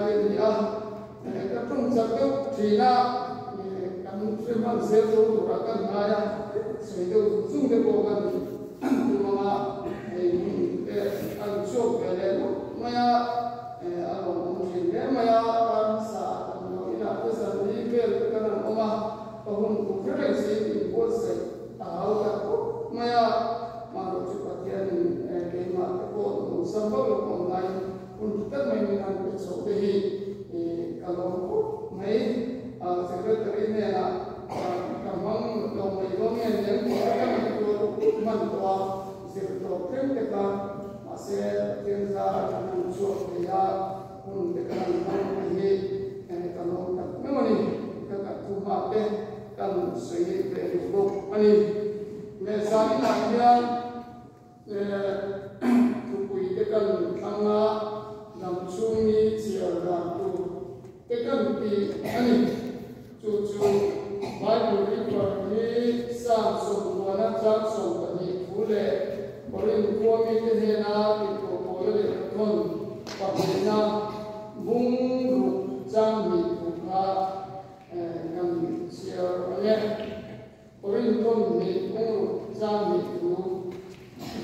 bên đi các trung giặc đâu thì na kan phim ăn xe đâu đủ ra kan ngay xây đâu dùng cái bộกันnhưng mà ăn chốt về đấy mà ăn một chuyện đấy mà ăn sa nó ina cái gì đi về cái nào mà ông cũng phải là gì thì bố sẽ áo cái mà rồi chụp tiền cái mà cái bộ sản phẩm của ông này cũng tất mình ăn cái số thì kalau mấy secretary này là cảm ơn đồng mấy công nhân những cái mình to sẽ to thêm cái mà sẽ thêm ra làm chuột thì cũng để cái làm cái cảm ơn các mấy người các thủ hạ bên cần suy nghĩ về vụ anh mẹ sáng nay nha thủ quỹ cái cần thăng làm chung đi chiều làm tu cái cần thì anh chú bài bút đi vào đi sang sông mà nó sang sông cái gì phù lệ bởi vì qua mấy cái thế nào thì có mỗi cái thôn và thế nào vùng lục trang bị thuộc là cần chiều anh bởi vì thôn mình vùng lục trang bị thuộc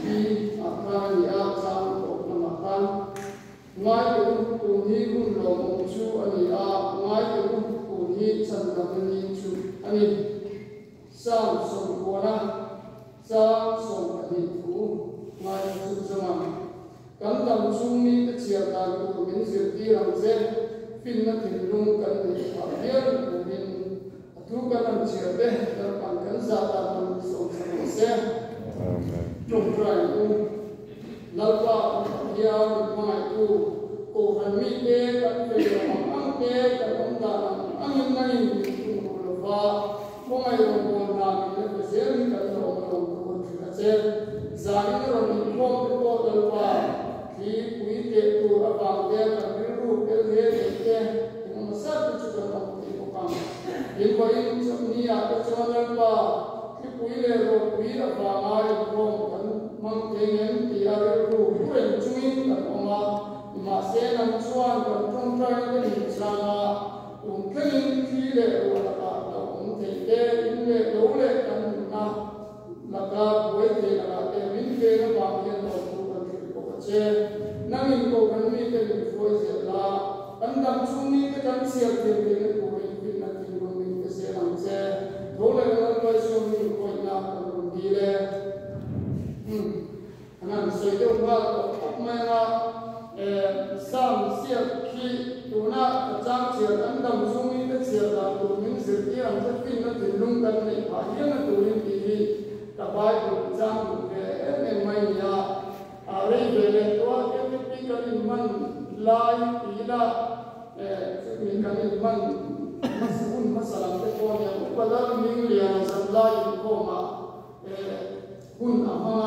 đi akan ya sang ko namakan ngai ko ni gun lo mo chu ani ngai ko ni chan na ni chu ani sang song ko na sang song ani ku ngai chu sama kan dam chung ni ta chia ta ko min se ti ram se fin na tin lung kan ni ha yer ko min tu kan am chia be ta pan kan za ta man so se trong trái u lâu qua dia mai u cô phần mi tê các về làm ăn tê các công tác ăn những này cũng là và mỗi ngày còn làm những cái gì các còn phải xem giá những cái mình không có lâu qua thì quý tê tu ở bằng tê các cáiรูปtê nhưng mà sát cái chuyện đó thì không bằng hiện bây trong này các chỗ lâu qua cái quý lệ rồi quý là bằng ai không mang tiếng thì là cáiรูปเป็นจุ้ยกับออกมาเส้นน้ำชวนกับตรงใจก็มีชาลาอุ้งขึ้นที่เลี้ยวละกันเราอุ้งเทเดอินเลี้ยวเลี้ยกันนะละกันไว้ที่ละกันเอ็มินเกลบางอย่างเราดูกันที่ปกตินั่งอินโกกันมีเป็นผู้เสียละอันดับช่วงนี้ก็จะเสียเพียงเป็นผู้เป็นนักที่ลงมีเสียหลังเสียโดยเราไปช่วงนี้คนนักคนดีเลยนั่นสิ่งที่ว่าผมไม่ละสามเสียที่ตัวน่ะจ้างเชียร์อันดับสูงนี่ก็เชียร์ละตัวมินสิ่งที่อันจะฟินนั่นถึงลุงกันในป่าเยี่ยมตัวนี้ดีกับใบตัวจ้างตัวเนี่ยไม่ยาอะไรเบลตัวเก็บปีกันมันลายปีละจะมีกันมันมาสุ่มมาสลับไปก่อนเนี่ยพอแล้วมีเรื่องสัญญาอยู่ก็มาคุณอามา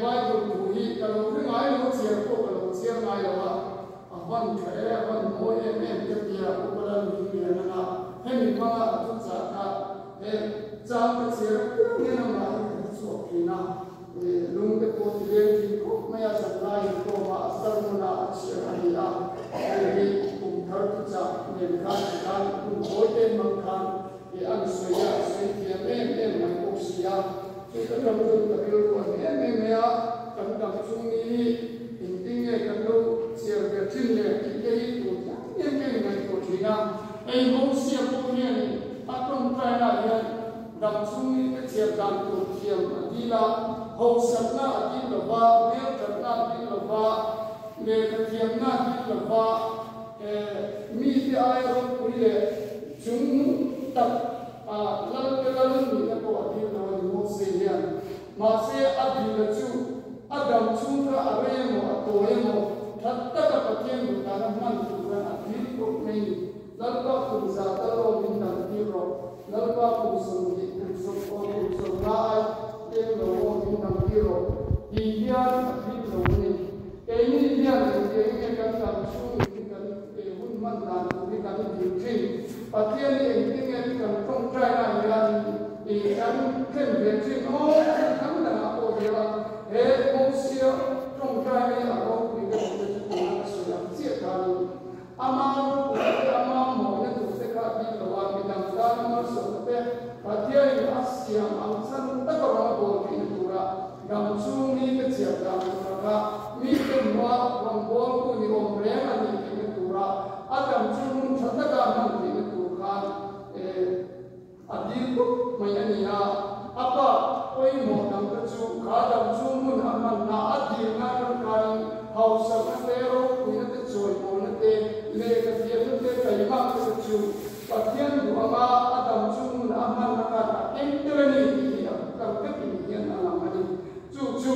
ใบตัวผู้ที่กระโดดขึ้นมาให้เราเชียร์พวกกระโดดเชียร์มาแล้ววันแค่วันโมยแม่จะเดียวพวกเรามีเรื่องนะให้มีมาทุกสาขาจ้างเชียร์เนี่ยนะมาสวดกินนะลุงก็ตัวที่เลี้ยงที่ก็ไม่อยากจะไล่ก็มาสร้างมาเชียร์อะไรอ่ะที่กลุ่มทัศน์จะเรียนการกลุ่มโอยเต็มบางครั้งที่อันสวยสวยเทียมแม่ไม่โอเสียที่ก็ทำจนกระดูกแม่กันดับช่วงนี้จริงๆกันดูเสียเกิดขึ้นเลยที่ได้ตัวยังไม่ไงตัวที่นั่งไอ้โมเสียพวกนี้ถ้าต้องใจละเนี่ยดับช่วงนี้ก็เสียการตัวเทียมดีละหกสัปดาห์ที่ละว่าเลี้ยงสัปดาห์ที่ละว่าเลี้ยงเทียมหน้าที่ละว่ามีที่อะไรรู้คุยเลยจุงตัดแล้วก็มีตัวที่เราโมเสียมาเสียอดีตจู่อดัมชุ่มพระอะไรโมตัวโมทัดตะกับเทียนบุตรนั้นมันถูกกันอดีตก็ไม่แล้วก็คุณจะต้องมีดังที่รอแล้วก็คุณสมดีคุณสมบูรณ์คุณสมร้ายเต็มโลกมีดังที่รออีกอย่างที่เราเนี่ยเอ็นี่อย่างเองเนี่ยการทำช่วงที่กันหุ่นมันนานตรงที่กันอยู่ที่ประเทศนี้เองที่เนี่ยที่กันต้องใจอะไรอย่างอีกอันเข้มแข็งที่โอ้ทั้งนั้นโอ้เดี๋ยวโมเสียต้องใจเนี่ยเราคุยกันจะจะตัวนักสุดเสียกัน ang bol tu ni omreng ani ni tura atam chun chataka man ni tu khan adil tu mai ani na apa oi mo dam ka chu kha dam chu mun aman na adil na kan hausa ka tero ni te choi mo na te le ka fian te kai ma ka chu pathian du ama atam chu mun aman na ka entrani ni ka ka ni na amani chu chu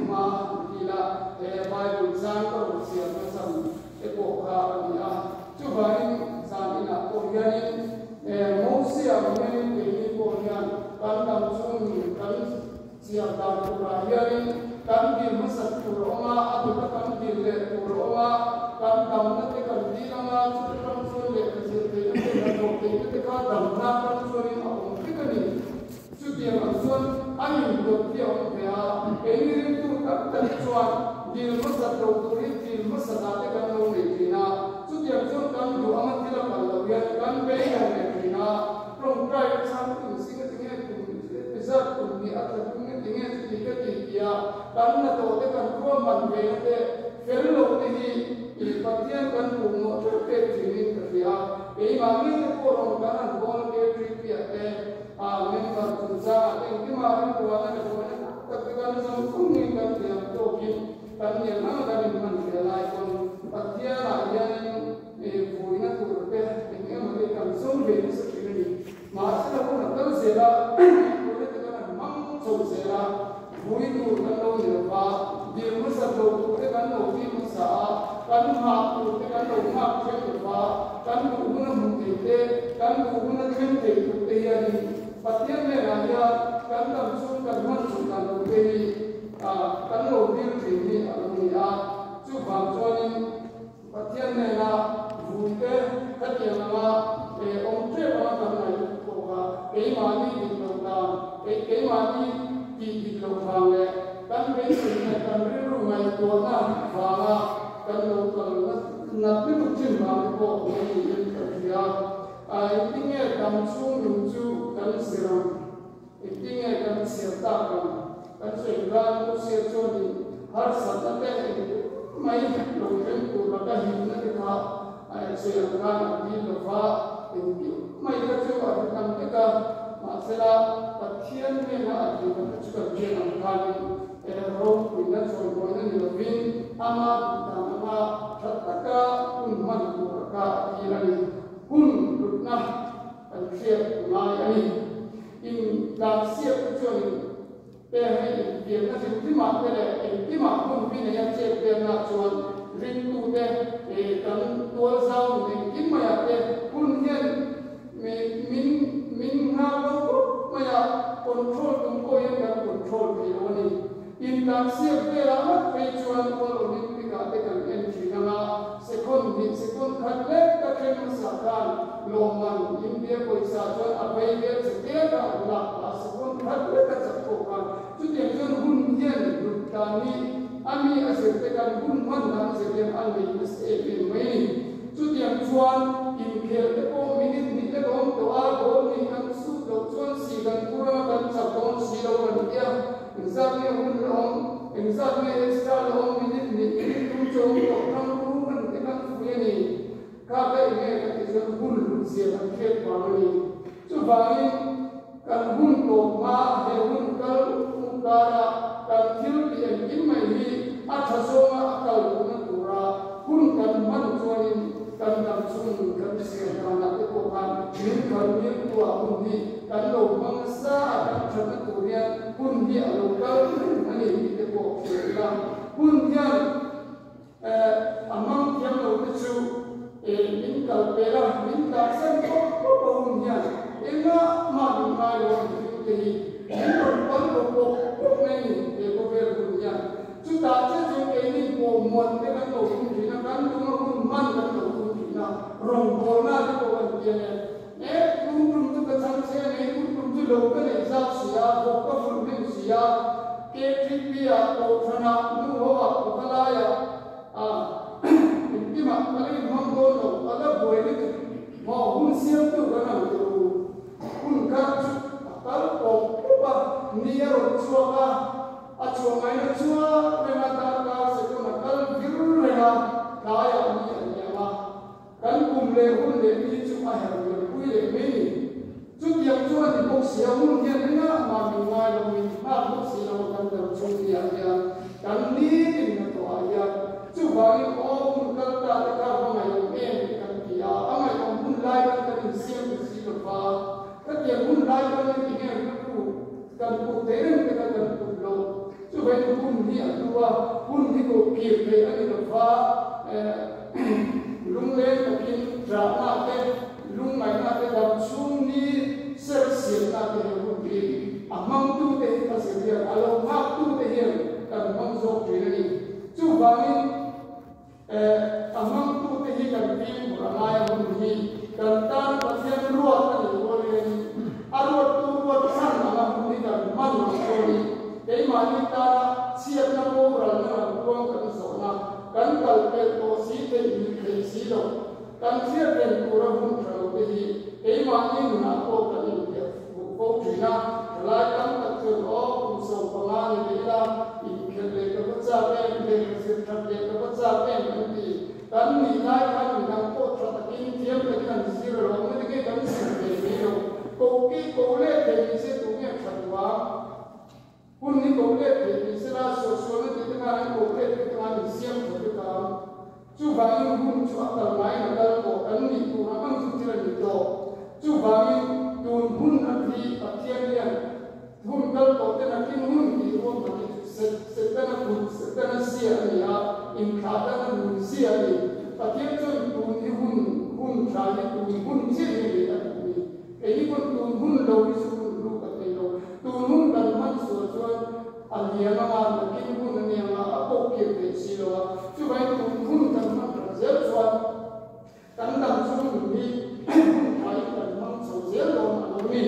ma kila Bible san ko sia na sam e ko kha ani a chu ba ni san ina ko yani Moses ameni ni ko yan kan tam chung kan sia ta ko ra yani kan di masat kuroma atu kan di le kuroma kan tam na te kan di na ma chu kan chung le se te na ko te ka tam na kan chung ni a ko ti ni chu ti ma sun ayin do ti o pe a e ni ri tu ka ta chuan di masat to tu ri di masat ta te kan no ni ti na chu ti chung kan du ama ti la kan lo ya kan be ya ne na from try sam tu singa tinge tu result tu ni ata tinge tinge ti ka ti ya kan na to te kan ko man be te fel lo te hi i pathian kan pu mo to te training ka ya e ma ni te ko ron kan an bol te trip ya te a men ka tu sa te ki ma ri ko na ko na ta te kan sam ku ni kan te to ki kan ni na kan ni man ke lai kon pathian a ya ni vui na tu pe tinge ma te kan som be sa ti ni ma sa ko na ta se la ko te kan mang so se la vui tu kan lo ni ba di ma sa to te kan lo ti ma sa kan ma tu te kan lo ma che ba kan ku na mu te kan ku na chen te tu te ya ni pathian me la ya kan tam su kan man su kan lo te ni kan lo ti ti ni a lo ni a chu ba cho ni pathian me la vui te ka ti ma om tre ba kan na ko ga e ma ni di lo ta e ma ni di lo ta le kan be ni kan ri ru mai to na ba ga kan lo kan na pi tu chin ma ko ni ni ka ya ai tinge tam chu lu chu kan siram tinge kan sir ta kan se ga ko se cho ni har sa ta te mai lo ken ko la ka hi na te ka ai se ga na di lo fa mai ka chu a kan te ka ma se la pathian me na a di ka chu ka je na ka ni ro ku na cho ko na ni lo vin ama ta ma tha ka un man ku ka ki la ni hun na an khia ma ya ni in la sia ku chu ni pe hai in na ti ma pe le ti ma kun bi na ya che pe na chuan rin tu te kan tua sao ni kim ma ya te kun hian min na lo ma ya control tum ko yan kan control pe lo ni in la sia pe la ma pe chuan ko lo ni pi ka te kan en chi na ma second khat le ka chen sa kan lo man in dia ko sa chuan a pe le se te ka la pa second khat le ka cha ko kan chu te chuan hun hian ru ta ni ami ase te kan hun man dan se te an ni se pe mai chu te chuan in khel te ko minute ni te dom to a go ni kan su do chuan si kan pura kan cha don si lo kan dia exactly hun long exactly extra long minute ni tu chong to kan ru kan te kan fu ni ka pe ne ka te chuan hun lu se kan khel pa ni chu ba ni kan hun to ma he hun kal ukara kan thil ti en kim mai hi a tha so ma akal na tura hun kan man chuan kan dam chung kan se kan na te ko kan min kan min tu a hun ni kan lo mang sa kan tha na tu ria hun hi a lo kal ani te ko la hun hian amang tiang lo te chu min kal pe la min ta san ko ko hun hian ena ma du ma lo te hi min ko nei te ko ver hun hian chu ta che chu ke ni ko mon te kan lo hun ni na kan lu ma hun man kan lo hun ni na rong ko na te ko kan ti ne tum tu ka chang se ne tum tu lo ka nei sa sia ko ka ful min sia ke tri pi a ko thana nu ho a ko kala ya ti ma ka ni mam do no ala boi ni mo hun sia tu ka na tu hun ka chu ka ko pa ni ro chu ka a chu mai na chu me ma ta ka se ko hi an tua hun hi ko kir ke ani ka fa lung le takin ra na te lung mai na te dam chung ni ser sil na te hun hi amang tu te ka se dia alo phak tu te hi kan mang zo tri ni chu wangin amang tu te hi kan pin ramaya hun hi kan tan pathian ruat ani ko le ni arwat tu ruat san na hun hi kan man na ko ni ei mani ta siat na ko ral na tuang kan so na kan kal pe to si te ni te si lo kan siat ten tu ra hun tra lo te hi ei mani na ko kan ni te ko tri na lai kan ta chu o ku so pa ma ni la in khe le ka cha pe le ka se tra le ka cha pe ni kan ni lai kan ni na ko tra ta kin tiam le kan si ro lo ni ke kan si le ni lo ko ki ko le te ni se tu nge tra wa hun ni ko le te ni se la so so ni te ka ni ko le te ka ni siam ko te ka chu ba ni hun chu a ta mai na dal ko kan ni tu na mang chu ti ra ni to chu ba ni tun hun na thi a thian lian hun dal ko te na kin hun ni ro ma ni se ta na hun se ta na si a ni a in kha ta na hun si a ni a thian chu tun ni hun tra ni tun hun chi ni a ni e ni ko tun hun lo ni su lu ka te lo tun hun kan man so chu aliana ma na kin hun ni ma a ko ke te si lo chu bai tun hun kan man ra zel chuan kan dam chu ni hun kai kan man so zel lo ma lo ni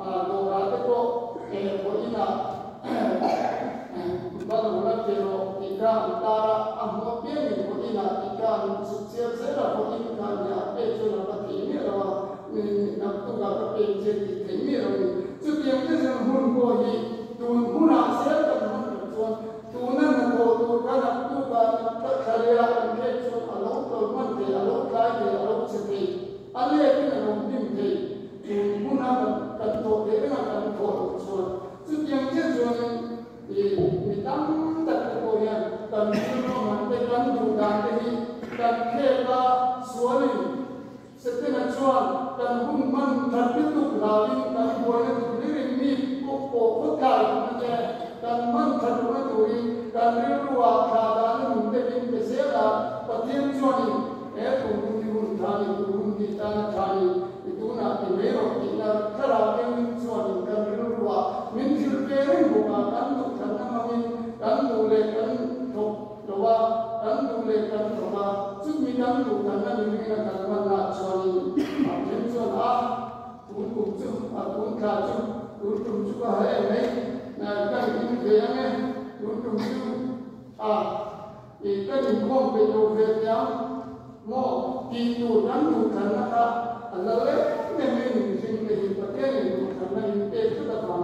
a lo ra te ko ko ina ba lo na te lo ti ka ta ra a mo pe ni ko ina ti ka su che se ra ko in ka ya pe chu na ba ti ni lo ni na tu ga ka pe je ti te ni lo ni chu tiam te se hun ko hi tun hun a se ka man ra chuan tu na na ko tu ka na tu ka na ka ka le ra an ke chu a lo to man te a lo ka te a lo che te a le ki na lo dim te tun hun a ka to te na ka to chuan chu tiam te chuan mi tam ta ko ya kan ni no man te kan du da te hi kan ke la suani se te na chuan kan hun man thar pi tu la in kan bo na tu ni ri mi ko ko ka na te kan man thar na tu ri kan ri ruwa kha da na mun te bin te se la pathian chuani e tu ni hun tha ni tu hun ni ta na tha ni tu na ti me ro ti na khara ke min chuani kan ri ruwa min thil pe ri bo ka kan tu than na ma min kan tu le kan thok lo wa kan tu le kan lo wa chu mi kan tu kan na mi na kan ma na chuani a ken chuan a tu ku chu a tu kha chu tu chu ka hai mai na ka in ke ya nge tu chu a e ka ni khom pe lo ve ya mo ti tu kan tu kan na ka ala le ne me ni sing le hi pa ke ni tu kan na ni pe chu ta kan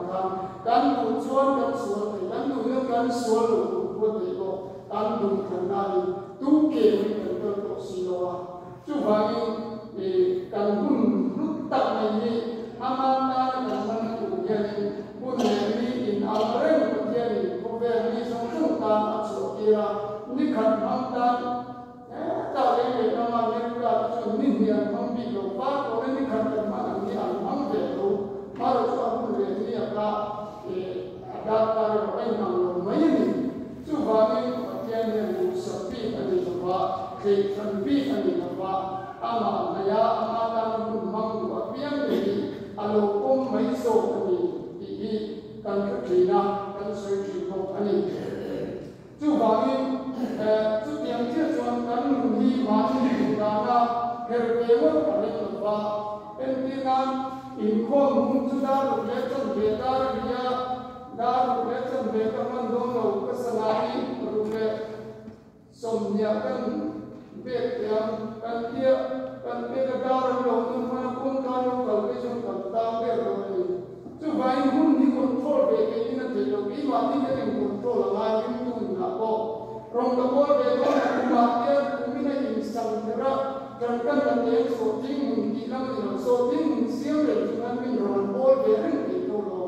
kan tu chuan kan sual kan tu ne kan sual lo ko te ko kan tu kan na ni tu ke ni kan to si lo wa chu ba ni kan hun rut tak mai ni ama na kan man tu ya ni hun ne ni in a re ko ya ni ko ve ni so chu ta a chu ki ra ni kan mang ta ta le le na ma ne ka chu ni ni an mang bi lo pa ko ni kan kan ma ni an mang ve lo ma ro chu a hun le ni a ka da ta ro ai mang lo mai ni chu ba ni ya ni mu sa pi ani lo ba ke kan bi ani lo ba ama na ya ama ta nu mang wa pian ni alo kom mai so ani i kan ka tri na kan so tri ko ani chu ba ni chu tiang che chuan kan nu hi ma ni na na her pe mo ani lo ba en ti na in khom mun chu da ro le chon be da ri ya da ro le chon be ka man do lo ka sa na ni ro le som nya kan be tiang kan tia kan be ka da ro lo tu ma kum ka lo ka le chon ka ta be ro ni chu vai hun ni control be ke ni na te lo ki ma ni ke ni control la ni tu na ko rong ka bo be do na ku ma ke ku mi na in sang te ra kan kan na te so ting mun ki lam ni lo so ting mun siam le tu na min ron bo be ren ke to lo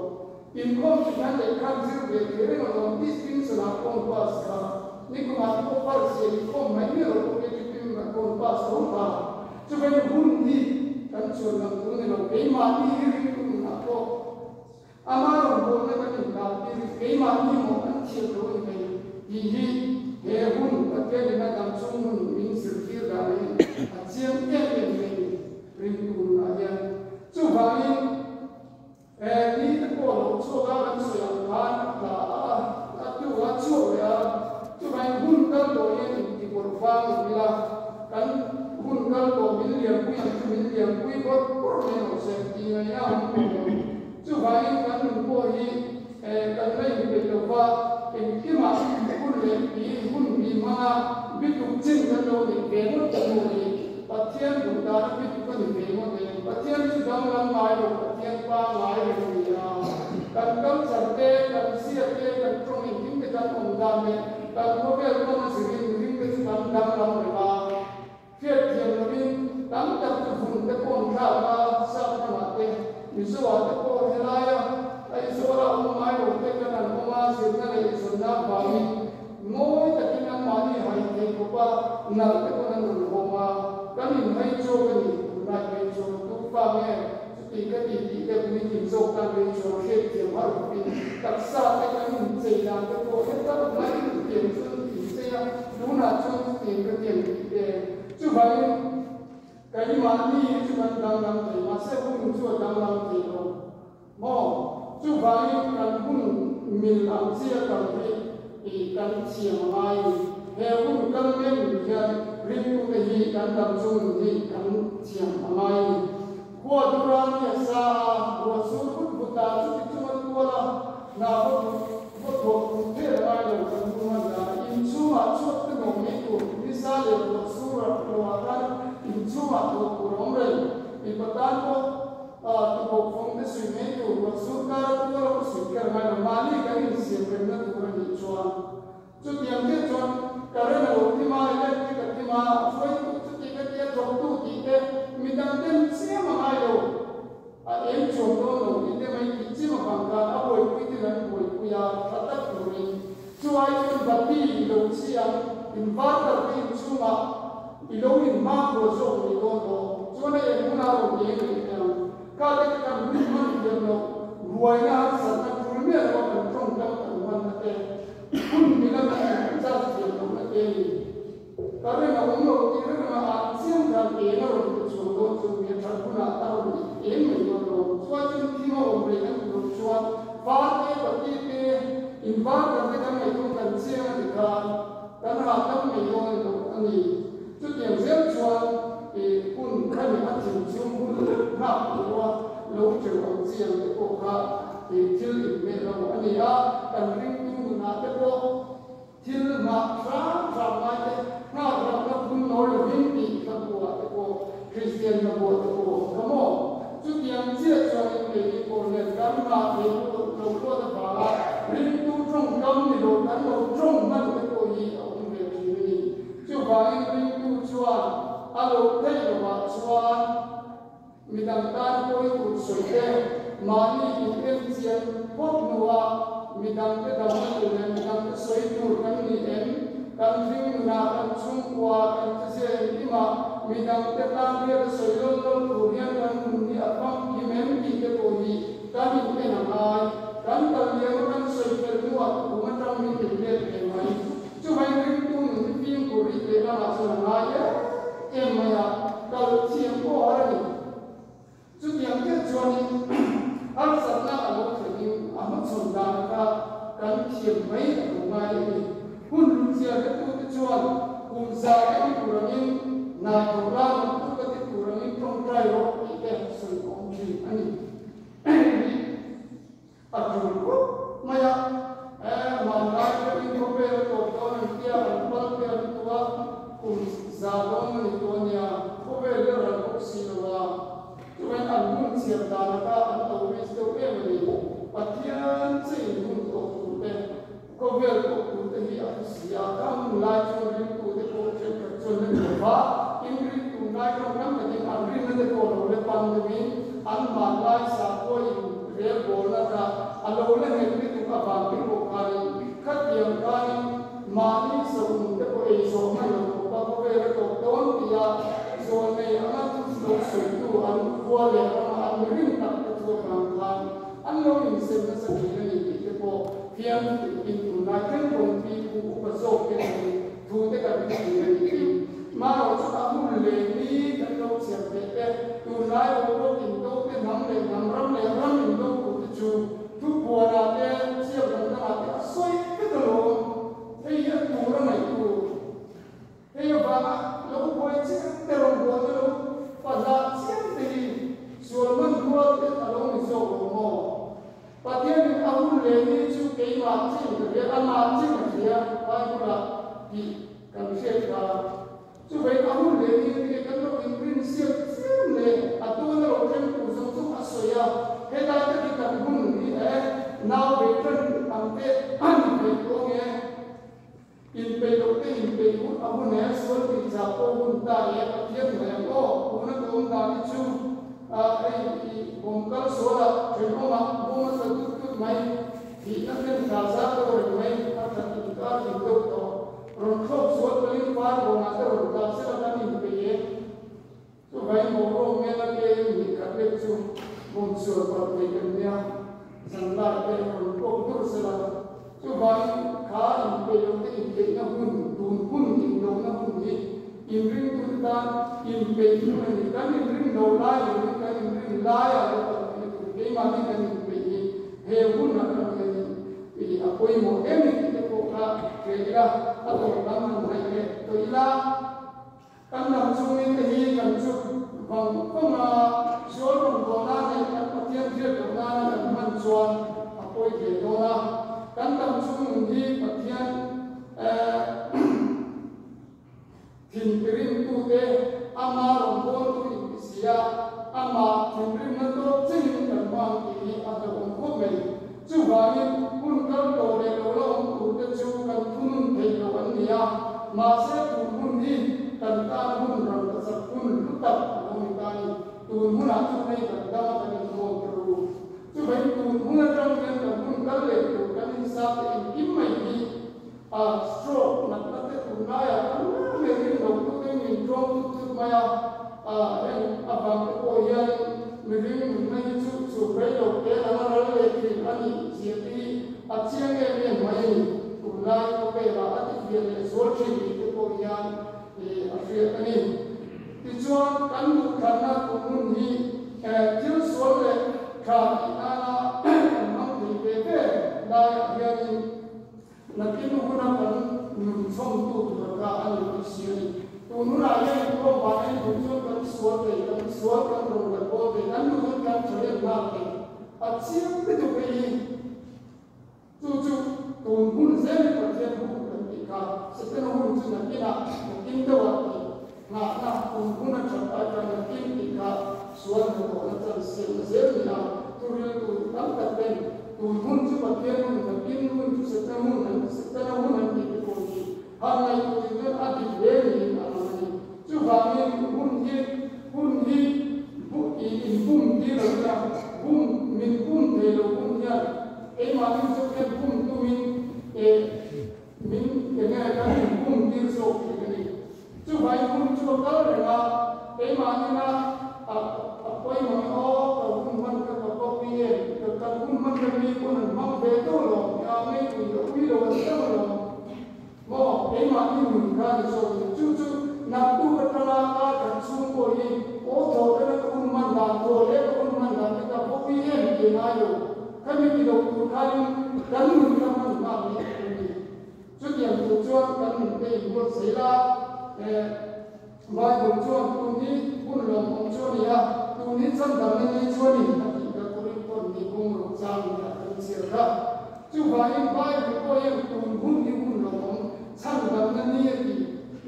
in kom chi kan le kan zir be ke ren lo dis tin so na kon pas ka ni ku ma ko par se ni kom mai ni lo ko ke tin na kon pas ro pa chu be hun ni kan chu na tu ni lo ke ma ni ri ku na ko ama ro bo na ka ni ka ke ma ni mo kan chi lo ni hi he hun patke na kam chung hun min sir kir da ni achiam em ni rin tu na yan chu bangin ni ko lo chu ga kan so yang khan ta tu wa chu ya chu bang hun kan do yan ti por fang ni la kan hun kan do min liam pui ko por me no se ti na ya chu bangin kan ko hi kan lai ni lo wa in kima kun le pi hun bi ma bi tu chin kan lo ni ke no tu ni pathian du da bi tu kan ni mo ni pathian chu dang lam mai lo pathian pa mai lo ni ya kan kam sar te kan sia te kan trong in kim te kan om da me kan ko be ko ma si rin rin te kan dang lam le ba fiat thiam lo bin dang tak tu hun te kon tha ba sa ma te mi so wa te ko he ya ai so ra om mai lo te kan ko ma si na le so na ba mi ngoi ta kin an ma ni hai te ko pa na te ko nan lo ma kan in hai cho ka ni na ke cho tu pa me ti ka ti ke mi ti so ka me cho ke ti ma ru pi tak sa te kan in sei na te ko he ta ma ni ti so ti se ya lu na cho ti ka ti de chu ba ni ka ni ma ni chu ban dang dang te ma se hu chu dang dang te lo mo chu ba ni kan hun min ang sia ka ri i kan chiang mai he hun kan men ya rin tu te hi kan dam chung ni kan chiang mai ko duran ya sa ko su ku buta chu ti chu tu la na ko ko te ra lo kan tu ma da in chu ma chu te no me ko ni sa le ko su ra ko wa kan in chu ma ko ko rom re i patan ko ti ko phong de su me ko ko su ka tu ra ko su ka ma ma ni ka ni si pe na tu ra ni chuan chu tiang te chuan ka re na lo ti ma le ti ka ti ma foi tu chu ti ka ti ro tu ti te mi dang ten se ma ai lo a em chom do lo ti te mai ti chi ma bang ka a boi pu ti ran boi pu ya ta ta tu ri chu ai chu ba ti lo chi am in va ta ti chu ma i lo in ma ko so ni do do chu na e mu na ro ni ni ka te ka ni ma ni de lo ruai na sa na tu me lo kan trong dam ta man na te kun ni la na cha ti lo na te ni ka re na om lo ti re na a sim da te na ro tu chu do chu me ta ku na ta ro ni e me yo lo chu a chu ti mo om re na tu chu a va te pa ti te in va ta te ka me tu kan che na ti ka kan ha ta me yo lo ani chu ti zel chu a e kun ka ni a chin chu mu na tu wa lo chu om chiang te ko ka e til in me lo ani a kan ring tu na te ko til ma tra ma te na ra na kun no lo hin ti ka ko te ko Christian na bo te ko kamo chu tiang chia cho in le ni ko le kan ma te lo lo ta ba ring tu trong kam ni lo kan lo trong man te ko yi om le ni chu ba in ring tu chuan a lo te lo ba chuan mi dang tan ko i ku soi te ma ni i em chian pok nuwa mi dang te dang tu le mi dang te soi tu kan ni em kan ring na kan chung kwa kan te se ni ma mi dang te tan le soi lo lo tu rian kan ni a pam ki mem ki te ko hi kan ni te na ai kan ta le kan soi te nuwa ku ma tang mi te le te mai chu bai ring tu ni pim ko ri te na sa na ya em ma ya ka chiang ko ara ni chu tiang te chuan ni al sa na a lo te ni a ma chon da ka kan thiam mai a lo mai ni hun lu chia ke tu te chuan kum za ke tu ra ni na ko la ma tu ka te tu ra ni trong trai ro ti te sun ong chi ani a tu ko ma ya ma na ke ni ko pe to to ni tia an pa ke an tu wa kum za dong ni to nia ko ve le ra ko si lo wa when an mun chiam da na ka an to wi sto e ma ni pathian chi mun to tu te ko ve ko tu te hi a si ya kam la chu ri tu te ko che ka chu ni ba in ri tu na ko kam te an ri na te ko lo le pan de mi an ma la sa ko in re bo na ka a lo le he ri tu ka ba ri ko ka ni khat yam ka ni ma ni so mun te ko e so ma lo ko ba ko ve ko don ti ya so nei ana tu lo so tu an ko le an rin ta tu ka kan an lo in se na sa ni ni te ko fiam in tu lai ken kong pi ku pa zo ke thu te ka bi ni ma ro chu ka mu le ni kan lo che pe tu lai ro in to te nam le nam ram in to ku chu tu po na te che ban na te soi ke to lo ei ya tu ra mai tu ei ba lo ko che te ro bo te lo pa za che te ni sual man ko te ta lo ni zo mo pa te ni a mu le ni chu ke ma che ni a ma che ni ya pa ku la ki kan che ka chu ve a mu le ni ke kan lo in principle le a tu na ro ken ku zo chu a so ya he da te ki kan bun ni now we turn ante an ve ko nge in pe lo te in pe ku a mu ne so ti cha ko bun ta ye pa tiam ne ko ku na ko da ni chu ai bom kal so la chen ko ma bom sa tu mai thì nó nên khảo sát cái rồi mấy các thành tích các thành tựu đó rồi khớp suốt cái liên quan của nó cái rồi ta sẽ là mình về so vậy một hôm nghe là cái mình các cái chung một sửa và về cái nhà rằng là cái rồi cũng tốt sẽ là so vậy khá in về trong cái in về nó hun in đâu nó hun gì in riêng chúng ta in về chúng mình cái in riêng đầu lai rồi cái in riêng lai ở cái mà mình cần về he hun là cái vì apoi mo em ni te ko ka ke ila ato lam nan hai ke to ila kan nam chu ni te hi kan chu bang ko ma shol bang ko na ne kan pathian thia ko na kan man chuan apoi ke do na kan nam chu ni pathian thin pirin tu te ama rom bon tu sia ama thin pirin na to chin kan bang ki ato ko me chu ba ni kun kal to le lo lo tu te chu kan thun thei lo an nia ma se tu mun ni kan ta mun ram ta sa kun lu ta lo mi ta ni tu mun a chu nei kan da ta ni mo tru chu bai tu mun a trong ken kan mun kal le tu kan in sa te kim mai ni a stroke na ta te tu na ya kan me ni lo tu te ni trong tu ma ya en a bang ko ya mi ring mai chu bai lo ke la na le ki ani ji ti a chiang e me mai tu lai ko pe ba a ti ye le so chi ni ko ya a fi ani ti chuan kan lu khan na ko mun ni til so le kha na na mang ti pe pe da ya ni na ki nu na kan nu som tu ka an lu si ni tu nu na ye ko ba ni tu chu kan so kan ro le ko te kan lu kan chole na ke a chiang pe tu pe chu tu mun se ni ko te bu kan ti ka se te no mun chu na ki na kin do wa na tu mun na cha ta ka na kin ti ka suan ko na chan se ni na tu ri tu tam ta pen tu mun chu pa te mun na kin mun chu se te mun na ti ko ni ha na yu ti ne a ti ve ni na ni chu ba ni mun hi bu in bum ti lo na bum min bum te lo bum ya e ma ni chu ke bum tu min ke ne ka bum ti so ke ni chu ba bum chu ka le na e ma ni na a poi ma o ka bum man ka ko pi e ka bum man ka ni ko na ma be to lo ya me ku yo pi lo ta lo mo e ma ni mun ka ni so chu na tu ka tra ka kan su ko ni o tho ka na kun man da to le kun man da ka ko pi e ni na yo ka mi ki lo tu ka ni kan mun ka man ma ni chu tiam tu chuan kan mun pe mo se la vai bun chuan tu ni kun lo mong chuan ya tu ni chan da ni chuan ni ka ti ka ko ri kon ni kung ro chang ni ka ti se ra chu vai vai ko ye tu hun ni kun lo mong chan da ni ti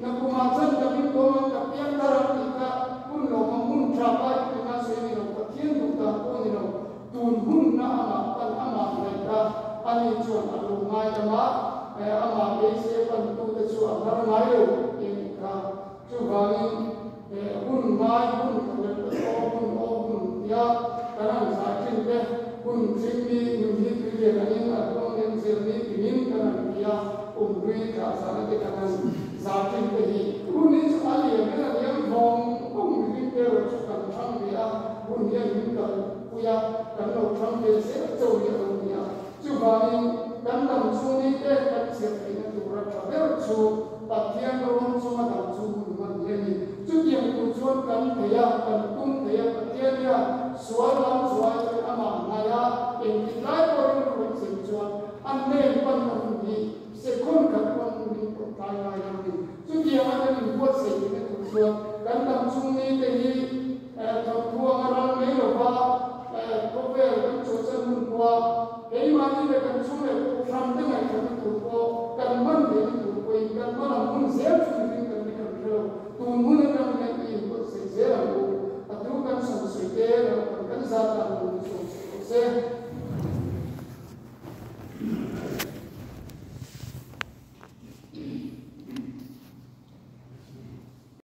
na ku ma chan da ni ko ma ka pian da ra ti ka kun lo mong hun tra ba ti na se ni ro ka tien du ta ko ni ro tu hun na ama kan ama nei ka ani chuan a lu ngai da ma ama be se pan tu te chu a har ngai lo in ka chu ba ni hun ngai hun ka le ko hun ya ka ran sa chin te hun sing ni ni ti le ka ni a ko nen se ni ti nin ka ran ya rui ka sa na te ka nan sa chin te hi hun ni chu a le me na yam bom kum ni te ro chu kan thang ni a hun ya ni ka ku ya kan lo thang te se cho ni ro ni a chu ba ni kan dam chu ni te kan pathian ron chunga dam chu man leni chu tiang tu chuan kan theya kan tum theya pathian ya sual lam suai ama naya in lai korin ron sin chuan an nei pan non ni se khon kan pan ni ko tai lai ni chu tiang an ni ko se ni tu chuan kan dam chu